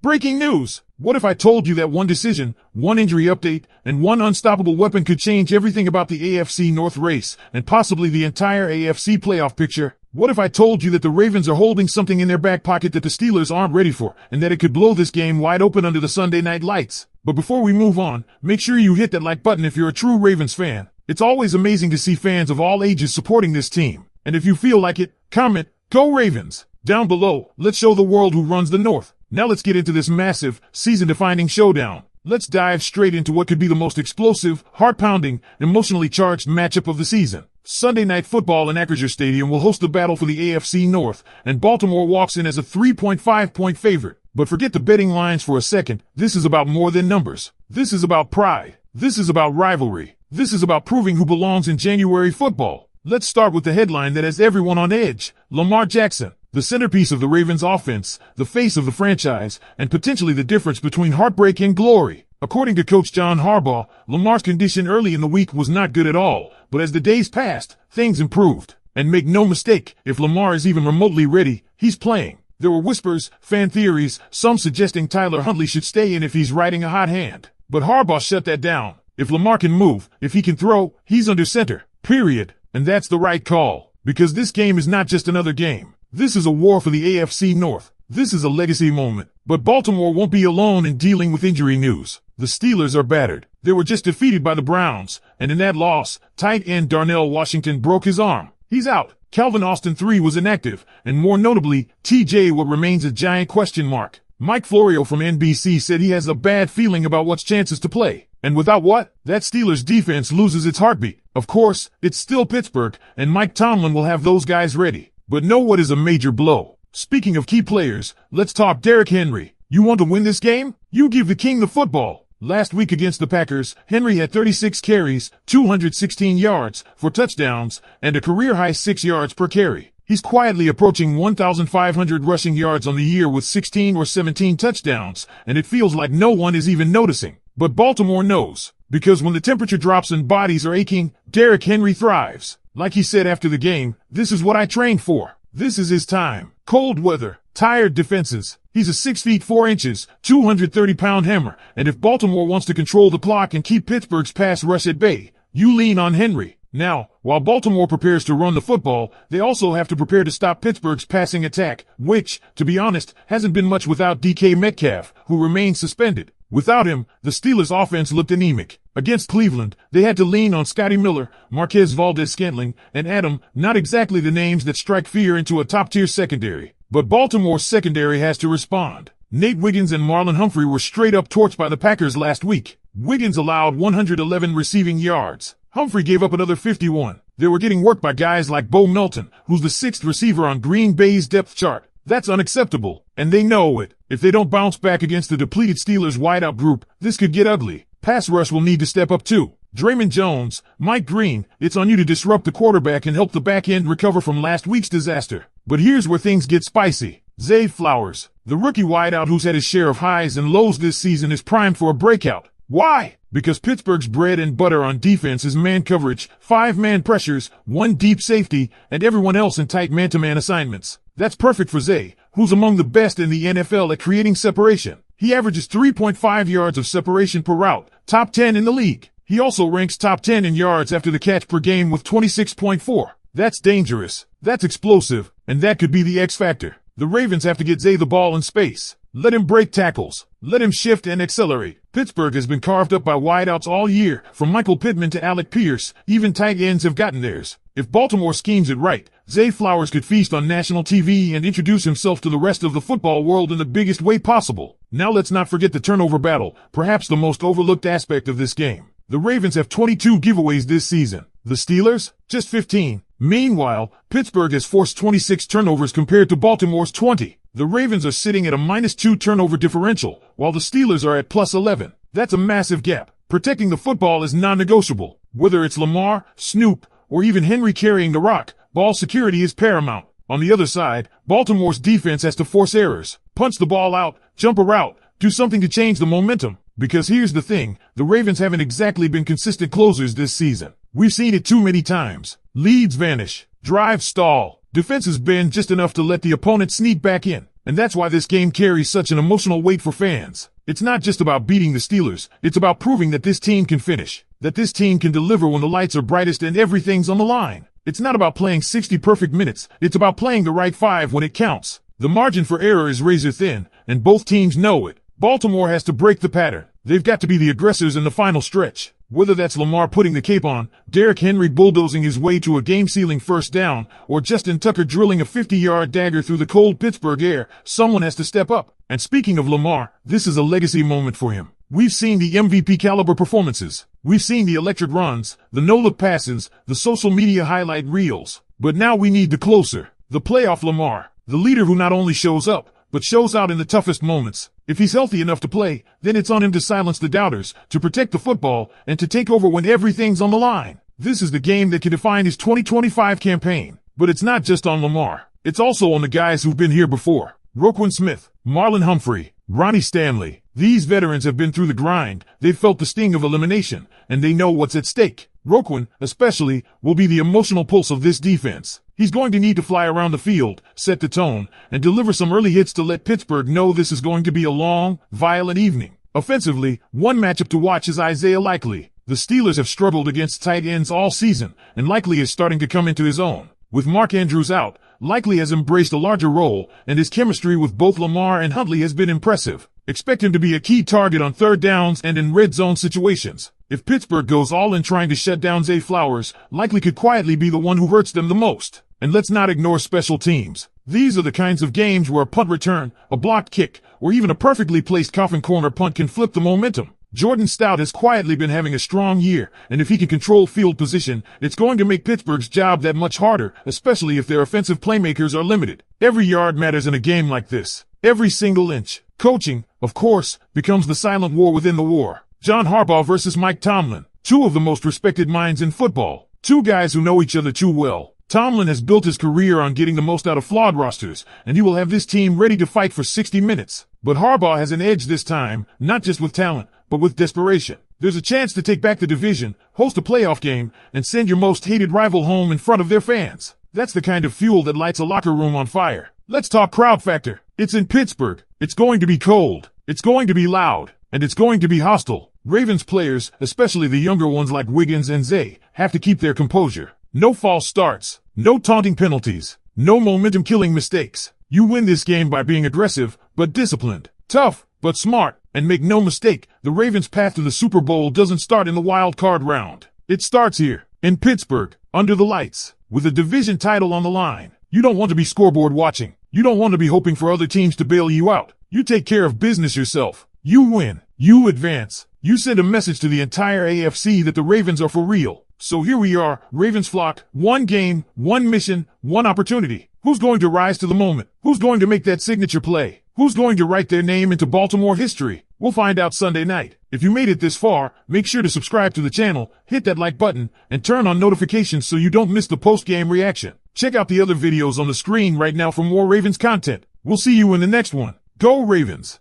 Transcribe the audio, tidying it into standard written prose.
Breaking news! What if I told you that one decision, one injury update, and one unstoppable weapon could change everything about the AFC North race, and possibly the entire AFC playoff picture? What if I told you that the Ravens are holding something in their back pocket that the Steelers aren't ready for, and that it could blow this game wide open under the Sunday night lights? But before we move on, make sure you hit that like button if you're a true Ravens fan. It's always amazing to see fans of all ages supporting this team. And if you feel like it, comment, "Go Ravens!" down below. Let's show the world who runs the North. Now let's get into this massive, season-defining showdown. Let's dive straight into what could be the most explosive, heart-pounding, emotionally charged matchup of the season. Sunday Night Football in Acrisure Stadium will host the battle for the AFC North, and Baltimore walks in as a 3.5-point favorite. But forget the betting lines for a second. This is about more than numbers. This is about pride. This is about rivalry. This is about proving who belongs in January football. Let's start with the headline that has everyone on edge. Lamar Jackson, the centerpiece of the Ravens offense, the face of the franchise, and potentially the difference between heartbreak and glory. According to Coach John Harbaugh, Lamar's condition early in the week was not good at all, but as the days passed, things improved. And make no mistake, if Lamar is even remotely ready, he's playing. There were whispers, fan theories, some suggesting Tyler Huntley should stay in if he's riding a hot hand. But Harbaugh shut that down. If Lamar can move, if he can throw, he's under center. Period. And that's the right call. Because this game is not just another game. This is a war for the AFC North. This is a legacy moment. But Baltimore won't be alone in dealing with injury news. The Steelers are battered. They were just defeated by the Browns, and in that loss, tight end Darnell Washington broke his arm. He's out. Calvin Austin III was inactive, and more notably, TJ Watt remains a giant question mark. Mike Florio from NBC said he has a bad feeling about Watt's chances to play. And without Watt, that Steelers defense loses its heartbeat. Of course, it's still Pittsburgh, and Mike Tomlin will have those guys ready. But know what is a major blow? Speaking of key players, let's talk Derrick Henry. You want to win this game? You give the king the football. Last week against the Packers, Henry had 36 carries, 216 yards, 4 touchdowns, and a career-high 6 yards per carry. He's quietly approaching 1,500 rushing yards on the year with 16 or 17 touchdowns, and it feels like no one is even noticing. But Baltimore knows, because when the temperature drops and bodies are aching, Derrick Henry thrives. Like he said after the game, "This is what I trained for. This is his time. Cold weather, tired defenses." He's a 6 feet 4 inches, 230-pound hammer, and if Baltimore wants to control the clock and keep Pittsburgh's pass rush at bay, you lean on Henry. Now, while Baltimore prepares to run the football, they also have to prepare to stop Pittsburgh's passing attack, which, to be honest, hasn't been much without DK Metcalf, who remains suspended. Without him, the Steelers' offense looked anemic. Against Cleveland, they had to lean on Scotty Miller, Marquez Valdes-Scantling, and Adam, not exactly the names that strike fear into a top-tier secondary. But Baltimore's secondary has to respond. Nate Wiggins and Marlon Humphrey were straight up torched by the Packers last week. Wiggins allowed 111 receiving yards. Humphrey gave up another 51. They were getting worked by guys like Bo Melton, who's the 6th receiver on Green Bay's depth chart. That's unacceptable, and they know it. If they don't bounce back against the depleted Steelers wideout group, this could get ugly. Pass rush will need to step up too. Draymond Jones, Mike Green, it's on you to disrupt the quarterback and help the back end recover from last week's disaster. But here's where things get spicy. Zay Flowers, the rookie wideout who's had his share of highs and lows this season, is primed for a breakout. Why? Because Pittsburgh's bread and butter on defense is man coverage, 5-man pressures, 1 deep safety, and everyone else in tight man-to-man assignments. That's perfect for Zay, who's among the best in the NFL at creating separation. He averages 3.5 yards of separation per route, top 10 in the league. He also ranks top 10 in yards after the catch per game with 26.4. That's dangerous. That's explosive. And that could be the X factor. The Ravens have to get Zay the ball in space. Let him break tackles. Let him shift and accelerate. Pittsburgh has been carved up by wideouts all year, from Michael Pittman to Alec Pierce. Even tight ends have gotten theirs. If Baltimore schemes it right, Zay Flowers could feast on national TV and introduce himself to the rest of the football world in the biggest way possible. Now let's not forget the turnover battle, perhaps the most overlooked aspect of this game. The Ravens have 22 giveaways this season. The Steelers? Just 15. Meanwhile, Pittsburgh has forced 26 turnovers compared to Baltimore's 20. The Ravens are sitting at a -2 turnover differential, while the Steelers are at +11. That's a massive gap. Protecting the football is non-negotiable. Whether it's Lamar, Snoop, or even Henry carrying the rock, ball security is paramount. On the other side, Baltimore's defense has to force errors, punch the ball out, jump a route, do something to change the momentum. Because here's the thing, the Ravens haven't exactly been consistent closers this season. We've seen it too many times. Leads vanish, drives stall, defenses bend just enough to let the opponent sneak back in. and that's why this game carries such an emotional weight for fans. It's not just about beating the Steelers, it's about proving that this team can finish, that this team can deliver when the lights are brightest and everything's on the line. It's not about playing 60 perfect minutes, it's about playing the right 5 when it counts. The margin for error is razor thin, and both teams know it. Baltimore has to break the pattern. They've got to be the aggressors in the final stretch. Whether that's Lamar putting the cape on, Derrick Henry bulldozing his way to a game-sealing first down, or Justin Tucker drilling a 50-yard dagger through the cold Pittsburgh air, someone has to step up. And speaking of Lamar, this is a legacy moment for him. We've seen the MVP-caliber performances. We've seen the electric runs, the no-look passes, the social media highlight reels. But now we need the closer, the playoff Lamar, the leader who not only shows up, but shows out in the toughest moments. If he's healthy enough to play, then it's on him to silence the doubters, to protect the football, and to take over when everything's on the line. This is the game that can define his 2025 campaign. But it's not just on Lamar. It's also on the guys who've been here before. Roquan Smith, Marlon Humphrey, Ronnie Stanley. These veterans have been through the grind, they've felt the sting of elimination, and they know what's at stake. Roquan, especially, will be the emotional pulse of this defense. He's going to need to fly around the field, set the tone, and deliver some early hits to let Pittsburgh know this is going to be a long, violent evening. Offensively, one matchup to watch is Isaiah Likely. The Steelers have struggled against tight ends all season, and Likely is starting to come into his own. With Mark Andrews out, Likely has embraced a larger role, and his chemistry with both Lamar and Huntley has been impressive. Expect him to be a key target on third downs and in red zone situations. If Pittsburgh goes all in trying to shut down Zay Flowers, Likely could quietly be the one who hurts them the most. And let's not ignore special teams. These are the kinds of games where a punt return, a blocked kick, or even a perfectly placed coffin corner punt can flip the momentum. Jordan Stout has quietly been having a strong year, and if he can control field position, it's going to make Pittsburgh's job that much harder, especially if their offensive playmakers are limited. Every yard matters in a game like this. Every single inch. Coaching, of course, becomes the silent war within the war. John Harbaugh versus Mike Tomlin. Two of the most respected minds in football. Two guys who know each other too well. Tomlin has built his career on getting the most out of flawed rosters, and he will have this team ready to fight for 60 minutes. But Harbaugh has an edge this time, not just with talent, but with desperation. There's a chance to take back the division, host a playoff game, and send your most hated rival home in front of their fans. That's the kind of fuel that lights a locker room on fire. Let's talk crowd factor. It's in Pittsburgh. It's going to be cold. It's going to be loud. And it's going to be hostile. Ravens players, especially the younger ones like Wiggins and Zay, have to keep their composure. No false starts. No taunting penalties. No momentum-killing mistakes. You win this game by being aggressive, but disciplined. Tough, but smart. And make no mistake, the Ravens' path to the Super Bowl doesn't start in the wild card round. It starts here, in Pittsburgh, under the lights, with a division title on the line. You don't want to be scoreboard watching. You don't want to be hoping for other teams to bail you out. You take care of business yourself. You win. You advance. You send a message to the entire AFC that the Ravens are for real. So here we are, Ravens flock, one game, one mission, one opportunity. Who's going to rise to the moment? Who's going to make that signature play? Who's going to write their name into Baltimore history? We'll find out Sunday night. If you made it this far, make sure to subscribe to the channel, hit that like button, and turn on notifications so you don't miss the post-game reaction. Check out the other videos on the screen right now for more Ravens content. We'll see you in the next one. Go Ravens!